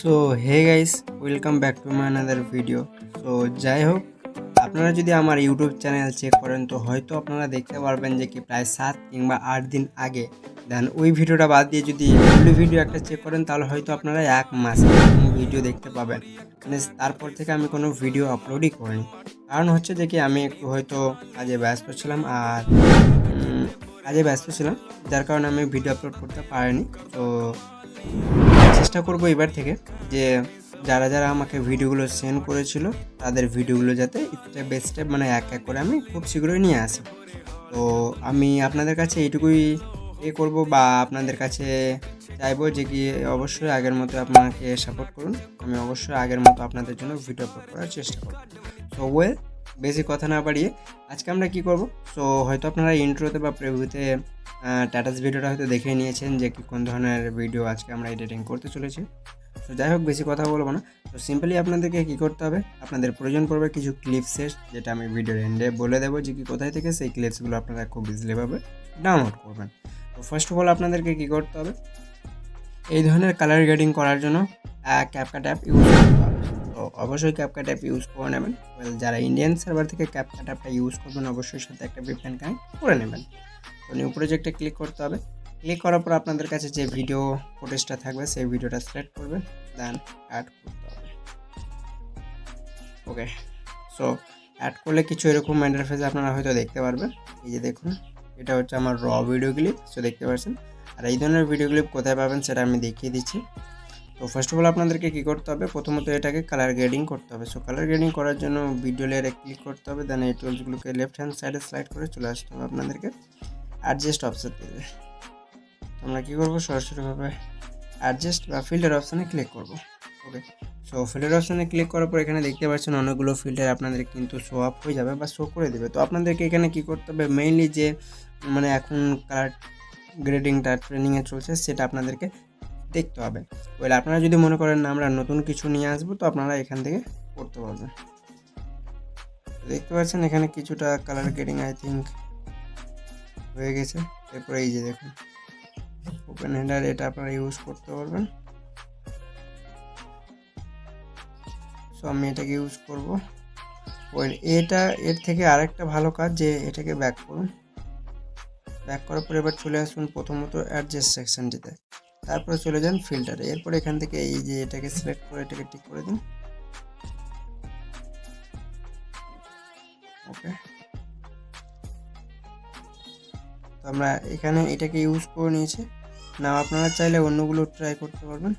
So hey guys, welcome back to my another video. সো যাই হোক, আপনারা যদি আমার ইউটিউব চ্যানেল চেক করেন তো হয়তো আপনারা দেখতে পারবেন যে কি প্রায় 7 কিংবা 8 দিন আগে দেন ওই ভিডিওটা বাদ দিয়ে যদি ওল্ড ভিডিও একটা চেক করেন তাহলে হয়তো আপনারা 1 মাস এরকম ভিডিও দেখতে পাবেন। মানে তারপর থেকে আমি কোনো ভিডিও আপলোডই করিনি। কারণ হচ্ছে যে কি আমি একটু হয়তো কাজে ব্যস্ত ছিলাম, আর কাজে ব্যস্ত ছিলাম, যার কারণে আমি ভিডিও আপলোড করতে পারিনি। তো চেষ্টা করব এবার থেকে যে যারা যারা আমাকে ভিডিওগুলো সেন্ড করেছিল তাদের ভিডিওগুলো যাতে স্টেপ বাই স্টেপ মানে এক এক করে আমি খুব শীঘ্রই নিয়ে আসি। তো আমি আপনাদের কাছে এইটুকুই করব বা আপনাদের কাছে চাইবো যে কি অবশ্যই আগের মতো আপনাকে সাপোর্ট করুন। আমি অবশ্যই আগের মতো আপনাদের জন্য ভিডিও আপলোড করার চেষ্টা করব। সো বেশি কথা না বাড়িয়ে আজকে আমরা কি করব। সো হয়তো আপনারা ইন্ট্রোতে বা প্রিভিউতে টাটাস ভিডিওটা হয়তো দেখে নিয়েছেন যে কি কোন ধরনের ভিডিও আজকে আমরা এডিটিং করতে চলেছি। তো যাই হোক, বেশি কথা বলবো না। তো সিম্পলি আপনাদেরকে কী করতে হবে, আপনাদের প্রয়োজন পড়বে কিছু ক্লিপসের, যেটা আমি ভিডিওর এন্ডে বলে দেবো যে কি কোথায় থেকে সেই ক্লিপসগুলো আপনারা খুব ইজিলিভাবে ডাউনলোড করবেন। তো ফার্স্ট অফ অল আপনাদেরকে কী করতে হবে, এই ধরনের কালার গ্রেডিং করার জন্য ক্যাপকাট অ্যাপ ইউজ করতে হবে। তো অবশ্যই ক্যাপকাট অ্যাপ ইউজ করে নেবেন। যারা ইন্ডিয়ান সার্ভার থেকে ক্যাপকাট অ্যাপটা ইউজ করবেন অবশ্যই সাথে একটা VPN কানেক্ট করে নেবেন। তো নিউ প্রজেক্টে ক্লিক করতে হবে। ক্লিক করার পর আপনাদের কাছে যে ভিডিও ফুটেজটা থাকবে সেই ভিডিওটা সিলেক্ট করবেন, দেন অ্যাড করতে হবে। ওকে, সো অ্যাড করলে কিছু এরকম ইন্টারফেস আপনারা হয়তো দেখতে পারবেন। এই যে দেখুন, এটা হচ্ছে আমার র ভিডিও ক্লিপ, সো দেখতে পাচ্ছেন। আর এই ধরনের ভিডিও ক্লিপ কোথায় পাবেন সেটা আমি দেখিয়ে দিচ্ছি। তো ফার্স্ট অফ অল আপনাদেরকে কী করতে হবে, প্রথমত এটাকে কালার গ্রেডিং করতে হবে। সো কালার গ্রেডিং করার জন্য ভিডিও লেয়ারে ক্লিক করতে হবে, দেন এই টুলসগুলোকে লেফট হ্যান্ড সাইডে স্লাইড করে চলে আসতে হবে আপনাদেরকে অ্যাডজাস্ট অপশন দেবে। আমরা কী করবো, সরাসরিভাবে অ্যাডজাস্ট বা ফিল্টার অপশানে ক্লিক করব। ওকে, সো ফিল্টার অপশানে ক্লিক করার পর এখানে দেখতে পাচ্ছেন অনেকগুলো ফিল্টার আপনাদের কিন্তু শো আপ হয়ে যাবে বা শো করে দেবে। তো আপনাদেরকে এখানে কী করতে হবে, মেইনলি যে মানে এখন কালার গ্রেডিংটা ট্রেনিংয়ে চলছে সেটা আপনাদেরকে দেখতে হবে। ওইটা আপনারা যদি মনে করেন না আমরা নতুন কিছু নিয়ে আসবো তো আপনারা এখান থেকে করতে পারবেন। দেখতে পাচ্ছেন এখানে কিছুটা কালার গ্রেডিং আই থিঙ্ক হয়ে গেছে। এরপরে এই যে দেখুন ওপেন হেডার, এটা আপনারা ইউজ করতে পারবেন। সো আমি এটাকে ইউজ করব। এটা এর থেকে আরেকটা ভালো কাজ যে এটাকে ব্যাক করুন। ব্যাক করার পর এবার চলে আসুন প্রথমত অ্যাডজাস্ট সেকশনটিতে, তারপরে চলে যান ফিল্টারে। এরপর এখান থেকে এই যে এটাকে সিলেক্ট করে এটাকে টিক করে দিন। ওকে, তো আমরা এখানে এটাকে ইউজ করে নিয়েছি। না আপনারা চাইলে অন্যগুলো ট্রাই করতে পারবেন।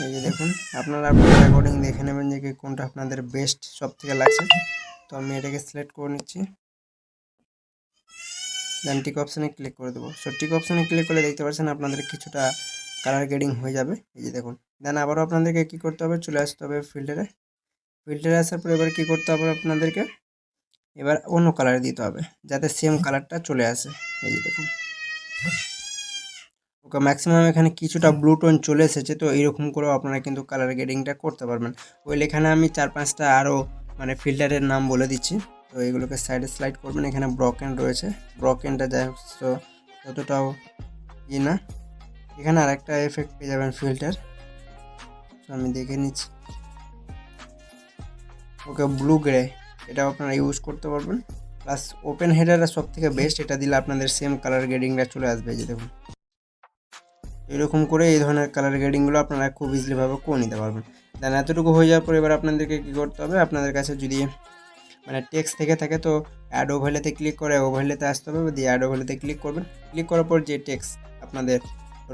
এই যে দেখুন, আপনারা আপনার অ্যাকর্ডিং দেখে নেবেন যে কোনটা আপনাদের বেস্ট সব থেকে লাগছে। তো আমি এটাকে সিলেক্ট করে নিচ্ছি, দেন টিক অপশানে ক্লিক করে দেবো। সো টিক অপশানে ক্লিক করলে দেখতে পাচ্ছেন আপনাদের কিছুটা কালার গ্রেডিং হয়ে যাবে। এই যে দেখুন, দেন আবারও আপনাদেরকে কী করতে হবে, চলে আসতে হবে ফিল্টারে। ফিল্টারে আসার পর এবার কী করতে হবে আপনাদেরকে, এবার অন্য কালার দিতে হবে যাতে সেম কালারটা চলে আসে। এই যে দেখুন, ওকে ম্যাক্সিমাম এখানে কিছুটা ব্লু টোন চলে এসেছে। তো এইরকম করেও আপনারা কিন্তু কালার গ্রেডিংটা করতে পারবেন। এখানে আমি 4-5টা আরও মানে ফিল্টারের নাম বলে দিচ্ছি। তো এগুলোকে সাইডে স্লাইড করবেন। এখানে ব্রকেন রয়েছে, ব্রকেনটা যাই হোক তো ততটাও না। এখানে আরেকটা এফেক্ট পেয়ে যাবেন ফিল্টার, তো আমি দেখে নিচ্ছি। ওকে, ব্লু গ্রে, এটাও আপনারা ইউজ করতে পারবেন। প্লাস ওপেন হেডারটা সব থেকে বেস্ট, এটা দিলে আপনাদের সেম কালার গ্রেডিংটা চলে আসবে। যে দেখুন, এরকম করে এই ধরনের কালার গ্রেডিংগুলো আপনারা খুব ইজিলিভাবে করে নিতে পারবেন। দেন এতটুকু হয়ে যাওয়ার পর এবার আপনাদেরকে কী করতে হবে, আপনাদের কাছে যদি মানে টেক্সট থেকে থাকে তো অ্যাড ওভারলেতে ক্লিক করে ওভারলেতে আসতে হবে, দিয়ে অ্যাড ওভারলেতে ক্লিক করবেন। ক্লিক করার পর যে টেক্সট আপনাদের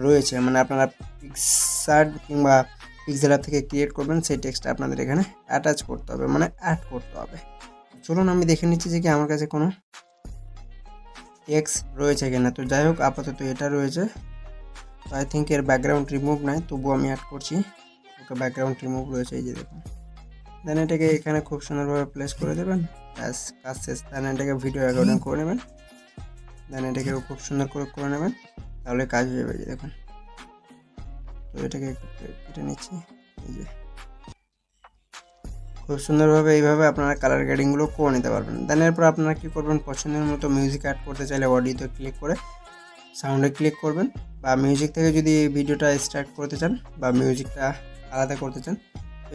রয়েছে মানে আপনারা পিক্সার কিংবা পিক্সেল অ্যাপ থেকে ক্রিয়েট করবেন সেই টেক্সটটা আপনাদের এখানে অ্যাটাচ করতে হবে, মানে অ্যাড করতে হবে। চলুন আমি দেখে নিচ্ছি যে কি আমার কাছে কোনো টেক্সট রয়েছে কিনা। তো যাই হোক, আপাতত এটা রয়েছে। তো আই থিঙ্ক এর ব্যাকগ্রাউন্ড রিমুভ নাই, তবুও আমি অ্যাড করছি। ওকে, ব্যাকগ্রাউন্ড রিমুভ রয়েছে, এই যে দেখুন। দেন এটাকে এখানে খুব সুন্দরভাবে প্লেস করে দেবেন, ব্যাস কাজ শেষ। দেন এটাকে ভিডিও অ্যাকর্ডিং করে নেবেন, দেন এটাকে খুব সুন্দর করে নেবেন, তাহলে কাজ হয়ে যাবে। দেখুন, তো এটাকে কেটে নিচ্ছি। এই যে খুব সুন্দরভাবে এইভাবে আপনারা কালার গ্রেডিংগুলো করে নিতে পারবেন। দেন এরপর আপনারা কী করবেন, পছন্দের মতো মিউজিক অ্যাড করতে চাইলে অডিওতে ক্লিক করে সাউন্ডে ক্লিক করবেন, বা মিউজিক থেকে যদি ভিডিওটা এক্সট্রাক্ট করতে চান বা মিউজিকটা আলাদা করতে চান,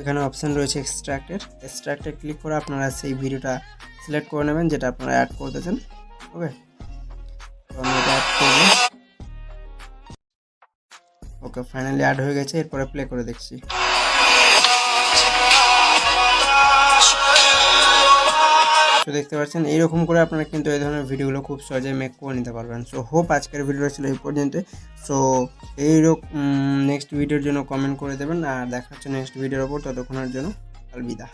এখানে অপশান রয়েছে এক্সট্রাক্টে ক্লিক করে আপনারা সেই ভিডিওটা সিলেক্ট করে নেবেন যেটা আপনারা অ্যাড করতে চান। ওকে, তো আমি এটা অ্যাড করব। ওকে, ফাইনালি অ্যাড হয়ে গেছে। এরপরে প্লে করে দেখছি। তো দেখতে পাচ্ছেন এইরকম করে আপনারা কিন্তু এই ধরনের ভিডিওগুলো খুব সহজেই মেক করে নিতে পারবেন। সো হোপ আজকের ভিডিওটা ছিল এই পর্যন্ত। সো এইরকম নেক্সট ভিডিওর জন্য কমেন্ট করে দেবেন, আর দেখা হচ্ছে নেক্সট ভিডিওর ওপর। ততক্ষণের জন্য আলবিদা।